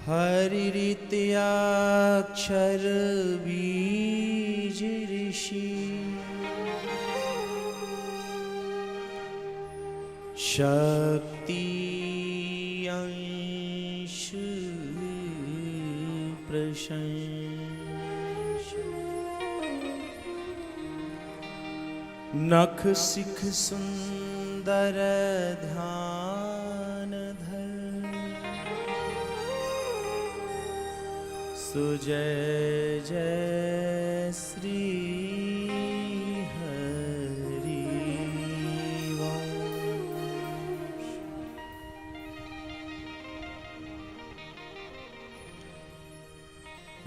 हरिरित्याक्षर बीज ऋषि शक्ति अंश प्रशंस नख सिख सुंदर ध्यान धर सुजय जय श्री हरि वंश।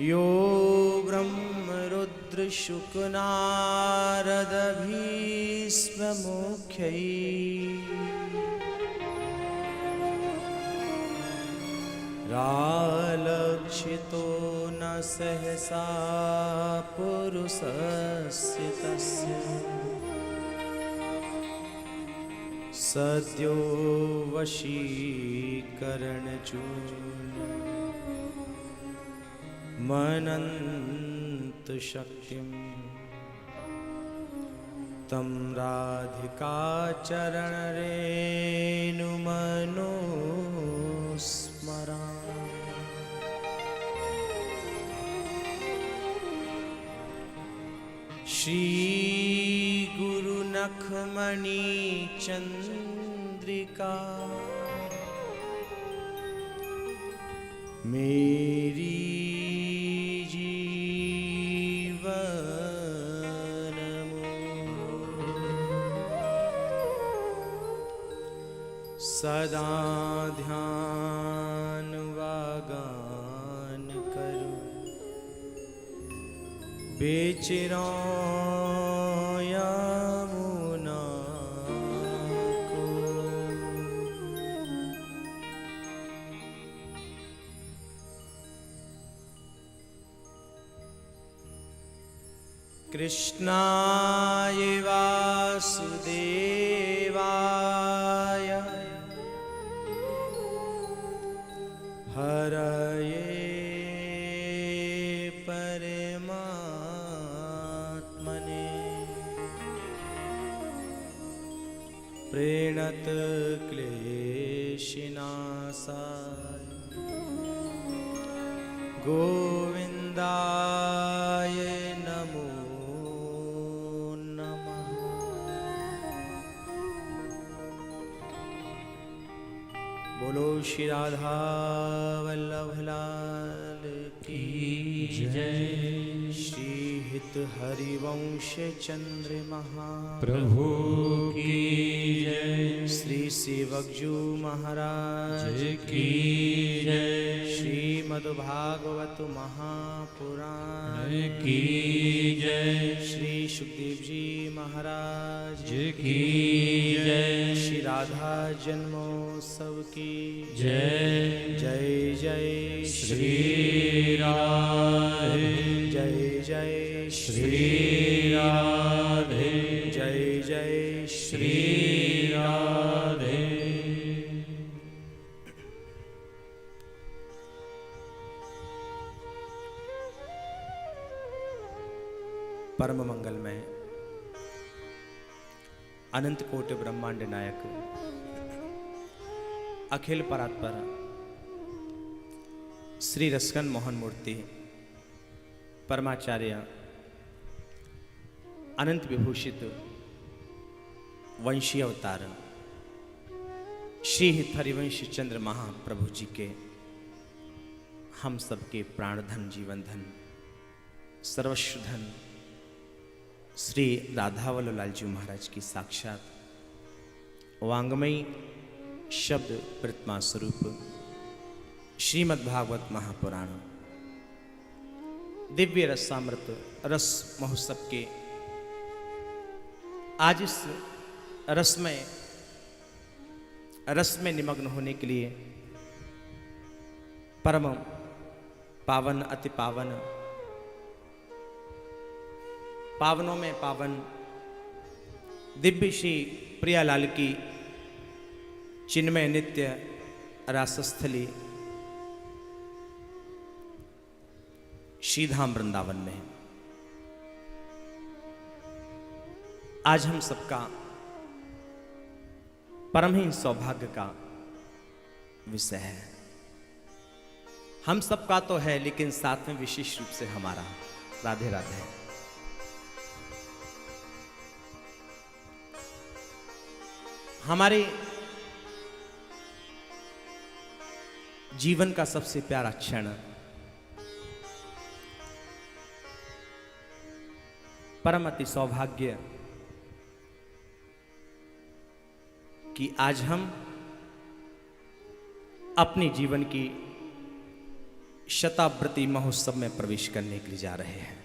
यो ब्रह्म रुद्र शुक नारद भीष्म मुख्यै रालक्षितो न सहसा पुरुषस्य तस्य सद्यो वशीकरणचूर्ण मनन्त शक्तिं तं राधिका चरण रेणु मनोस्मरा श्री गुरु नखमणि चंद्रिका मेरी सदा ध्यान वागान करो बेचिरो यमुना को। कृष्णाय वासुदेवाय हरये परमात्मने प्रणत क्लेशनाशाय गोविंदाय नमो नमः। बोलो श्री राधा वल्लभ लाल की जय। श्री हित हरिवंश चंद्र महाप्रभु की जय। श्री सेवकजू महाराज की जय। श्रीमद्भागवत महापुराण की जय। श्री सुखदेव जी महाराज की जय। श्री राधा जन्मोत्सव की जय। जय जय श्री राधे जय जय श्री राधे जय जय श्री राधे। परम मंगलमय अनंत कोटि ब्रह्मांड नायक अखिल परात्पर श्री रसकन मोहन मूर्ति परमाचार्य अनंत विभूषित वंशी अवतार श्री हित हरिवंश चंद्र महाप्रभु जी के हम सबके प्राणधन जीवन धन सर्वस्व धन श्री राधावल्लभ लाल जी महाराज की साक्षात वांगमयी शब्द प्रतिमा स्वरूप श्रीमद्भागवत महापुराण दिव्य रसामृत रस महोत्सव के आज इस रस में निमग्न होने के लिए परम पावन अति पावन पावनों में पावन दिव्य श्री प्रियालाल की चिन्मय नित्य रासस्थली श्रीधाम वृंदावन में आज हम सबका परम ही सौभाग्य का विषय है। हम सबका तो है, लेकिन साथ में विशेष रूप से हमारा। राधे राधे। हमारे जीवन का सबसे प्यारा क्षण, परम अति सौभाग्य कि आज हम अपने जीवन की शताब्दी महोत्सव में प्रवेश करने के लिए जा रहे हैं।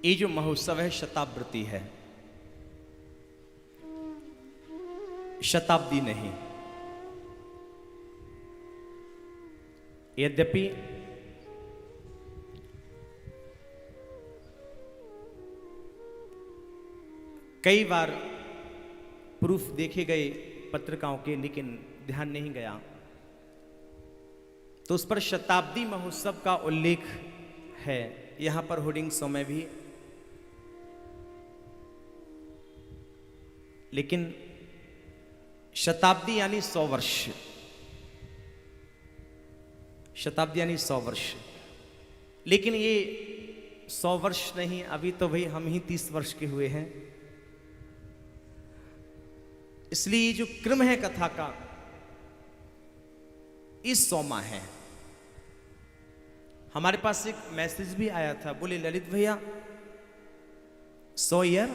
ये जो महोत्सव है शताब्दी है, शताब्दी नहीं। यद्यपि कई बार प्रूफ देखे गए पत्रिकाओं के, लेकिन ध्यान नहीं गया, तो उस पर शताब्दी महोत्सव का उल्लेख है। यहां पर होर्डिंग्सों में भी, लेकिन शताब्दी यानी 100 वर्ष। शताब्दी यानी 100 वर्ष, लेकिन ये 100 वर्ष नहीं, अभी तो भाई हम ही 30 वर्ष के हुए हैं। इसलिए जो क्रम है कथा का, इस 100वां है। हमारे पास एक मैसेज भी आया था, बोले ललित भैया 100 ईयर।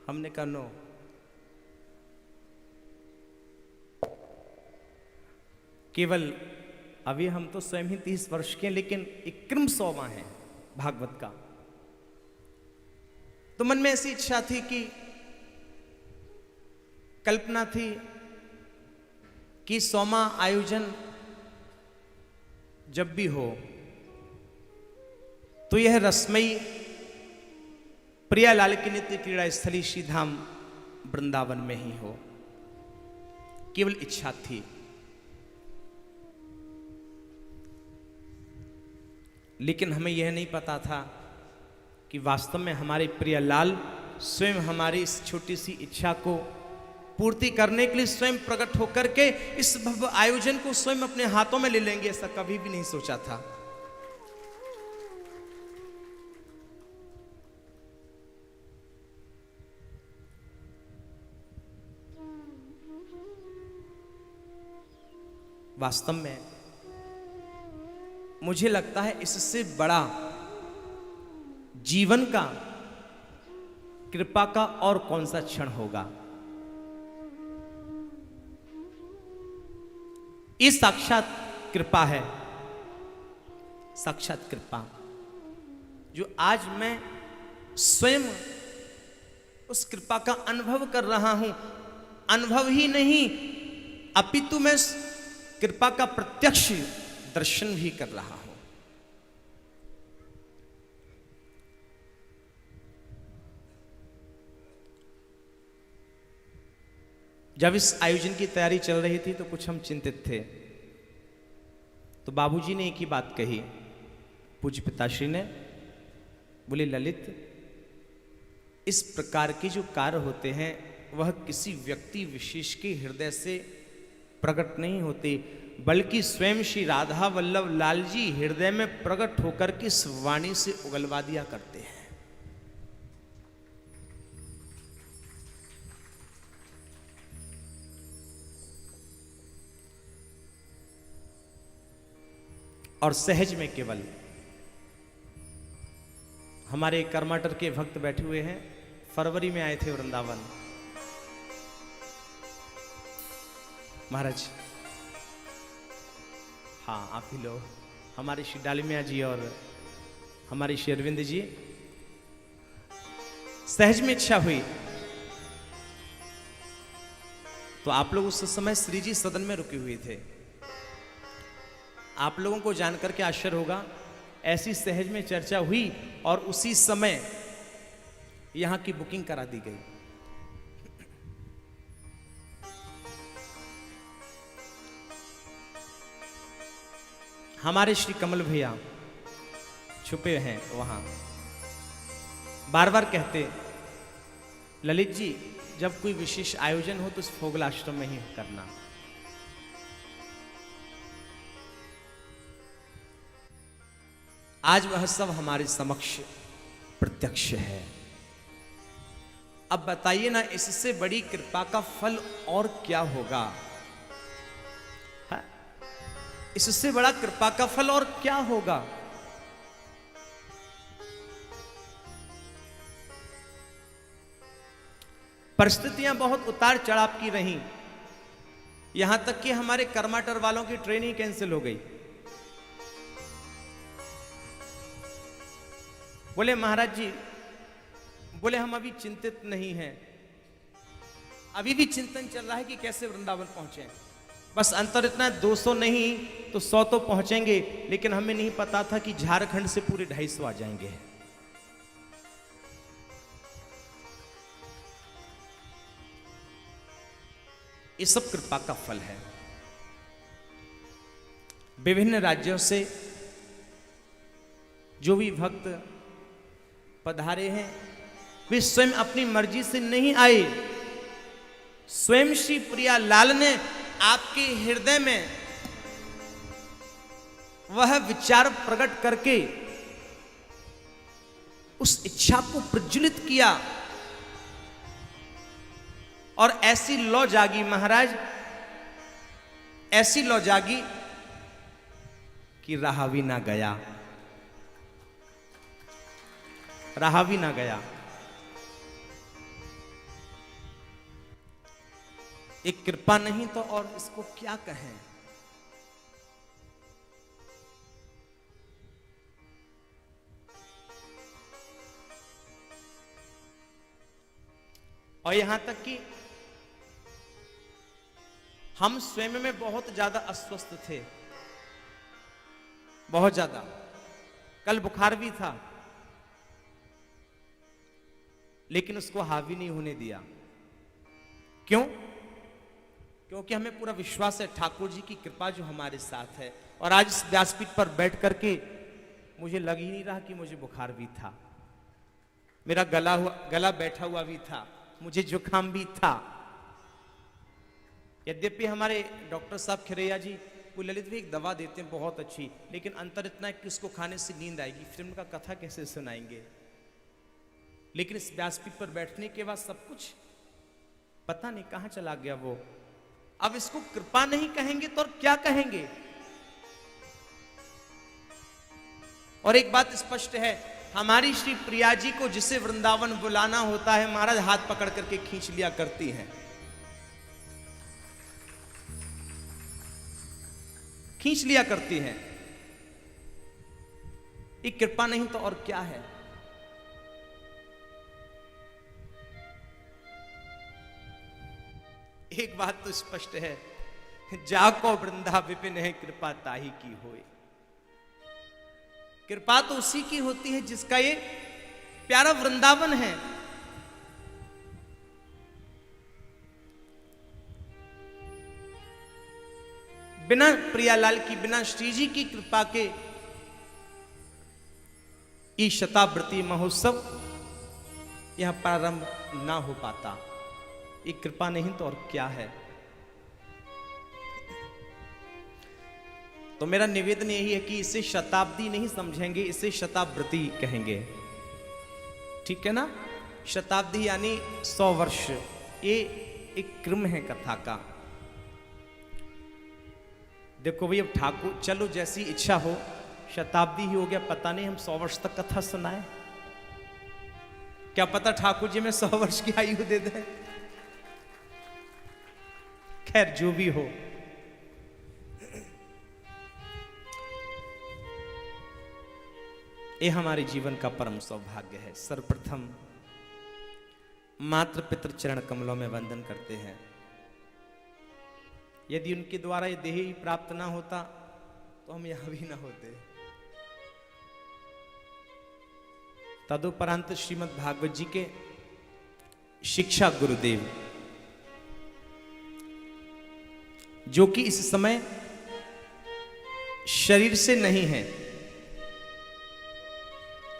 हमने कहा नो, केवल अभी हम तो स्वयं ही 30 वर्ष के, लेकिन एक क्रम 100वां है भागवत का। तो मन में ऐसी इच्छा थी, कि कल्पना थी कि 100वां आयोजन जब भी हो तो यह रसमयी प्रियालाल की नित्य क्रीड़ा स्थली श्रीधाम वृंदावन में ही हो। केवल इच्छा थी, लेकिन हमें यह नहीं पता था कि वास्तव में हमारे प्रियलाल स्वयं हमारी इस छोटी सी इच्छा को पूर्ति करने के लिए स्वयं प्रकट होकर के इस भव्य आयोजन को स्वयं अपने हाथों में ले लेंगे। ऐसा कभी भी नहीं सोचा था। वास्तव में मुझे लगता है इससे बड़ा जीवन का, कृपा का और कौन सा क्षण होगा। ये साक्षात कृपा है, साक्षात कृपा, जो आज मैं स्वयं उस कृपा का अनुभव कर रहा हूं। अनुभव ही नहीं, अपितु मैं कृपा का प्रत्यक्ष दर्शन भी कर रहा हूं। जब इस आयोजन की तैयारी चल रही थी तो कुछ हम चिंतित थे। तो बाबूजी ने एक ही बात कही, पूज्य पिताश्री ने, बोले ललित, इस प्रकार के जो कार्य होते हैं वह किसी व्यक्ति विशेष के हृदय से प्रकट नहीं होते, बल्कि स्वयं श्री राधा वल्लभ लाल जी हृदय में प्रकट होकर के इस वाणी से उगलवा दिया करते हैं। और सहज में केवल हमारे कर्माटर के भक्त बैठे हुए हैं, फरवरी में आए थे वृंदावन। महाराज, हाँ आप ही लोग, हमारे श्री डालिमिया जी और हमारे श्री अरविंद जी। सहज में इच्छा हुई तो आप लोग उस समय श्री जी सदन में रुके हुए थे। आप लोगों को जानकर के आश्चर्य होगा, ऐसी सहज में चर्चा हुई और उसी समय यहां की बुकिंग करा दी गई। हमारे श्री कमल भैया छुपे हैं वहां, बार बार कहते, ललित जी जब कोई विशेष आयोजन हो तो उस फोगला आश्रम में ही करना। आज वह सब हमारे समक्ष प्रत्यक्ष है। अब बताइए ना, इससे बड़ी कृपा का फल और क्या होगा? इससे बड़ा कृपा का फल और क्या होगा? परिस्थितियां बहुत उतार चढ़ाव की रहीं, यहां तक कि हमारे कर्माटर वालों की ट्रेनिंग कैंसिल हो गई। बोले महाराज जी, बोले हम अभी चिंतित नहीं हैं, अभी भी चिंतन चल रहा है कि कैसे वृंदावन पहुंचे। बस अंतर इतना, 200 नहीं तो 100 तो पहुंचेंगे, लेकिन हमें नहीं पता था कि झारखंड से पूरे 250 आ जाएंगे। ये सब कृपा का फल है। विभिन्न राज्यों से जो भी भक्त पधारे हैं, वे स्वयं अपनी मर्जी से नहीं आए। स्वयं श्री प्रिया लाल ने आपके हृदय में वह विचार प्रकट करके उस इच्छा को प्रज्वलित किया और ऐसी लौ जागी महाराज, ऐसी लौ जागी कि रहा भी ना गया, रहा भी ना गया। एक कृपा नहीं तो और इसको क्या कहें। और यहां तक कि हम स्वयं में बहुत ज्यादा अस्वस्थ थे, बहुत ज्यादा। कल बुखार भी था, लेकिन उसको हावी नहीं होने दिया। क्यों? क्योंकि हमें पूरा विश्वास है ठाकुर जी की कृपा जो हमारे साथ है। और आज इस व्यासपीठ पर बैठ करके मुझे लग ही नहीं रहा कि मुझे बुखार भी था। मेरा गला बैठा हुआ भी था, मुझे जुकाम भी था। यद्यपि हमारे डॉक्टर साहब खिरैया जी वो ललित भी एक दवा देते हैं बहुत अच्छी, लेकिन अंतर इतना है कि उसको खाने से नींद आएगी, फिल्म का कथा कैसे सुनाएंगे। लेकिन इस व्यासपीठ पर बैठने के बाद सब कुछ पता नहीं कहां चला गया वो। अब इसको कृपा नहीं कहेंगे तो और क्या कहेंगे। और एक बात स्पष्ट है, हमारी श्री प्रिया जी को जिसे वृंदावन बुलाना होता है, महाराज हाथ पकड़ करके खींच लिया करती हैं, खींच लिया करती हैं। एक कृपा नहीं तो और क्या है। एक बात तो स्पष्ट है, जाको वृंदा विपिन है कृपा ताही की होए। कृपा तो उसी की होती है जिसका ये प्यारा वृंदावन है। बिना प्रियालाल की, बिना श्री जी की कृपा के ये शताब्दी महोत्सव यह प्रारंभ ना हो पाता। ये कृपा नहीं तो और क्या है। तो मेरा निवेदन यही है कि इसे शताब्दी नहीं समझेंगे, इसे शताब्दी कहेंगे। ठीक है ना? शताब्दी यानी 100 वर्ष। ये एक क्रम है कथा का। देखो भाई, अब ठाकुर चलो जैसी इच्छा हो, शताब्दी ही हो गया, पता नहीं हम 100 वर्ष तक कथा सुनाए। क्या पता ठाकुर जी में 100 वर्ष की आयु दे दे। खैर जो भी हो, ये हमारे जीवन का परम सौभाग्य है। सर्वप्रथम मात्र पितृ चरण कमलों में वंदन करते हैं। यदि उनके द्वारा ये देह ही प्राप्त ना होता तो हम यहां भी ना होते। तदुपरांत श्रीमद् भागवत जी के शिक्षा गुरुदेव, जो कि इस समय शरीर से नहीं है,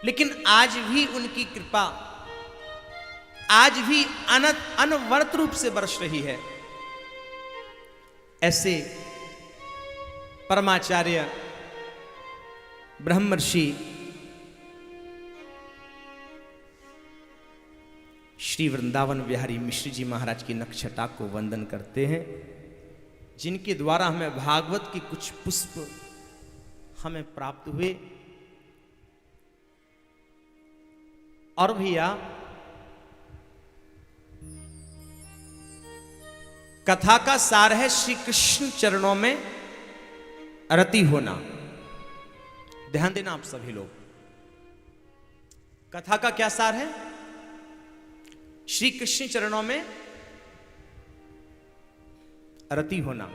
लेकिन आज भी उनकी कृपा आज भी अनवरत रूप से बरस रही है। ऐसे परमाचार्य ब्रह्मर्षि श्री वृंदावन बिहारी मिश्र जी महाराज की नक्षटा को वंदन करते हैं, जिनके द्वारा हमें भागवत की कुछ पुष्प हमें प्राप्त हुए। और भैया कथा का सार है श्री कृष्ण चरणों में रति होना। ध्यान देना आप सभी लोग, कथा का क्या सार है? श्री कृष्ण चरणों में रति होना।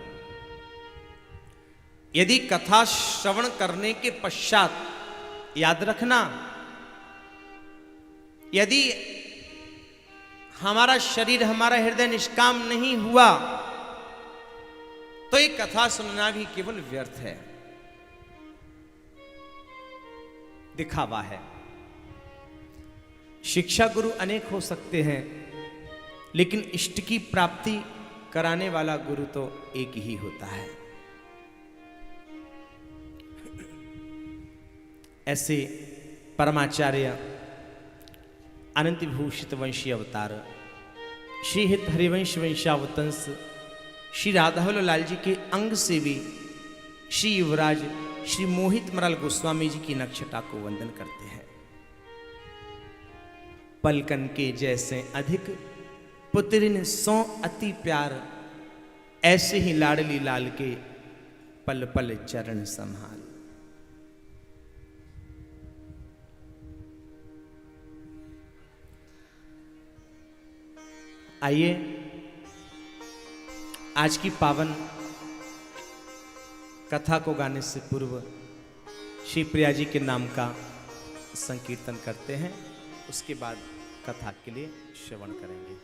यदि कथा श्रवण करने के पश्चात याद रखना, यदि हमारा शरीर हमारा हृदय निष्काम नहीं हुआ तो ये कथा सुनना भी केवल व्यर्थ है, दिखावा है। शिक्षा गुरु अनेक हो सकते हैं, लेकिन इष्ट की प्राप्ति कराने वाला गुरु तो एक ही होता है। ऐसे परमाचार्य अनंत विभूषित वंशी अवतार श्री हित हरिवंश वंशावतंस श्री राधावल्लभ लाल जी के अंग से भी श्री युवराज श्री मोहित मरल गोस्वामी जी की नक्षटा को वंदन करते हैं। पलकन के जैसे अधिक पुत्रिन सो अति प्यार, ऐसे ही लाडली लाल के पल पल चरण संभाल। आइए आज की पावन कथा को गाने से पूर्व श्री प्रिया जी के नाम का संकीर्तन करते हैं, उसके बाद कथा के लिए श्रवण करेंगे।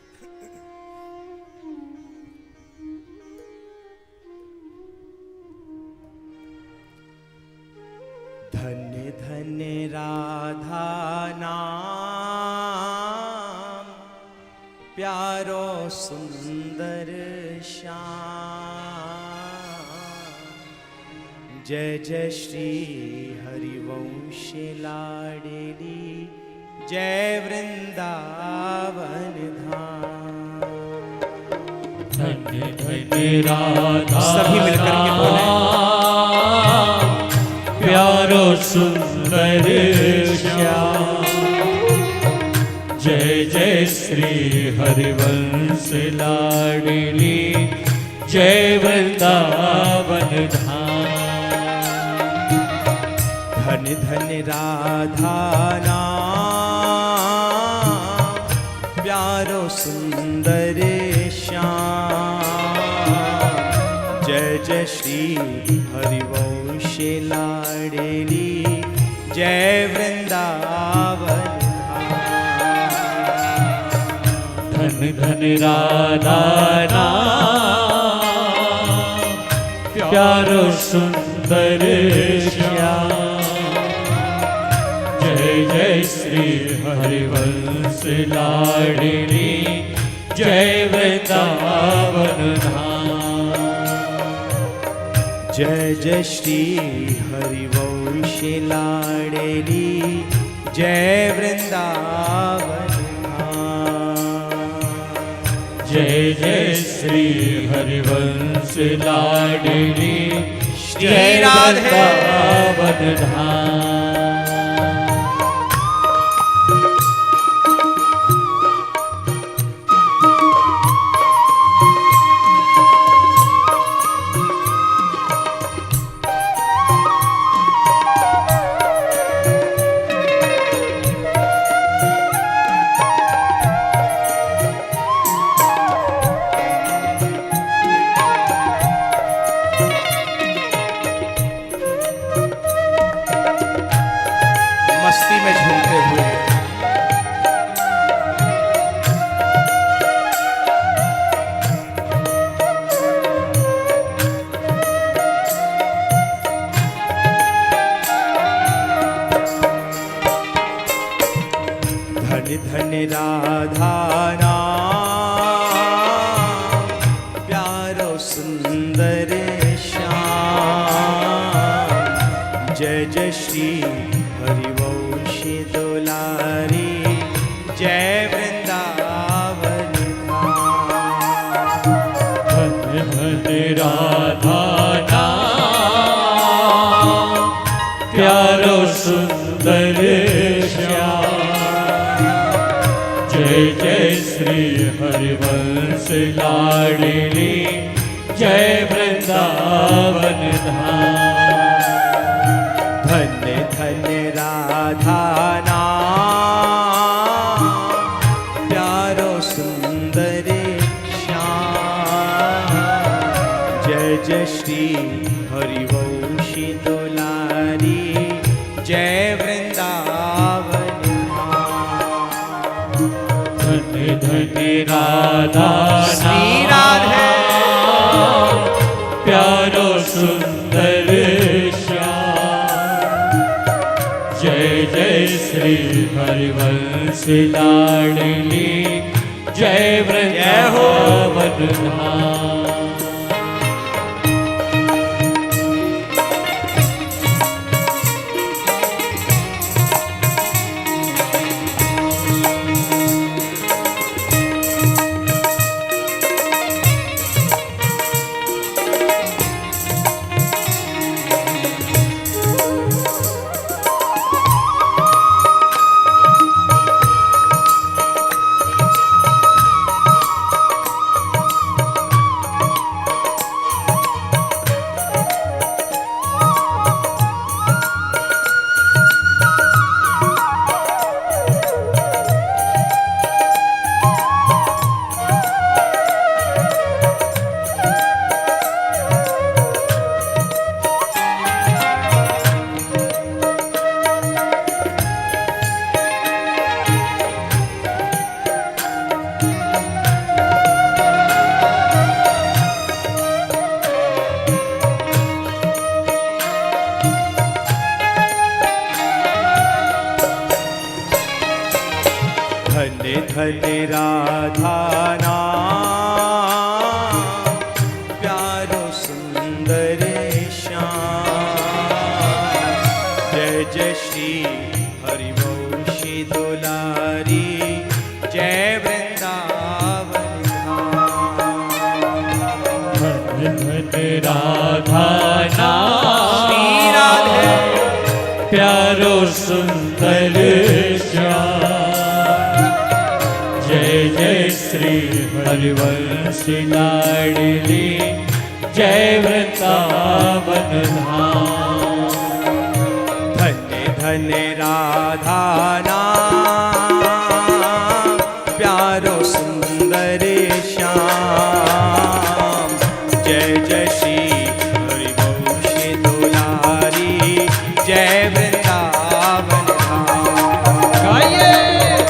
धन्य धन्य राधा नाम, प्यारो सुंदर श्याम। जय जय श्री हरिवंश लाडली, जय वृंदावन धाम। धन्य धन्य राधा सभी मिलकर के बोले, प्यारो सुंदर श्याम। जय जय श्री हरिवंश लाडली, जय वृंदावन धाम। धन धन राधा नाम, प्यारो सुंदर श्याम। जय जय श्री हरिवंश लाडली, जय वृंदावन धाम। धन धन राधा नाम, प्यारो सुंदर श्याम। जय जय श्री हरिवंश लाडली, जय वृंदावन धाम। जय जय श्री हरिवंश लाडली, जय वृंदावन धाम। जय जय श्री हरिवंश लाडली, जय वृंदावन धाम। धन धन राधा नाम प्यारो सुंदर श्याम। जय जय श्री हरिवंशी दुलारी जय वृंदावन धन धन राधा नाम प्यारो सुंदर श्याम। जय जय श्री हरिवंश लाडली जय वृंदावन धाम। धन धन राधा नाम प्यारो सुंदर श्याम। जय जय श्री हरिवंशी दुलारी जय वृंदावन धन धन राधा श्री राधे प्यारो सुंदर श्याम। जय जय श्री हरिवंश लाडली जय वृंदावन धाम। धन धन राधा नाम प्यारो सुंदर श्याम। जय जय श्री हरिवंशी दुलारी जय वृंदावन धाम। धन धन राधा श्री नाम राधे प्यारो सुंदर श्याम। जय जय श्री हरिवंश लाडली जय वृंदावन धाम। धन धन राधा नाम प्यारो सुंदर श्याम। जय जय श्री हरिवंशी दुलारी जय वृंदावन धाम। गाइए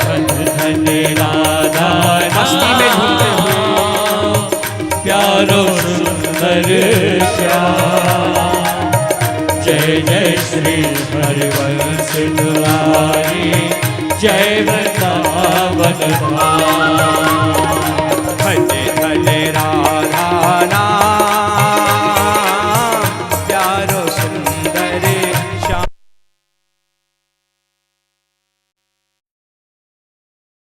धन धन राधा मस्ती में झूमते हुए प्यारो सुंदर श्याम। जय जय श्री हरिवंश दुलारी जय वृंदावन धाम। धन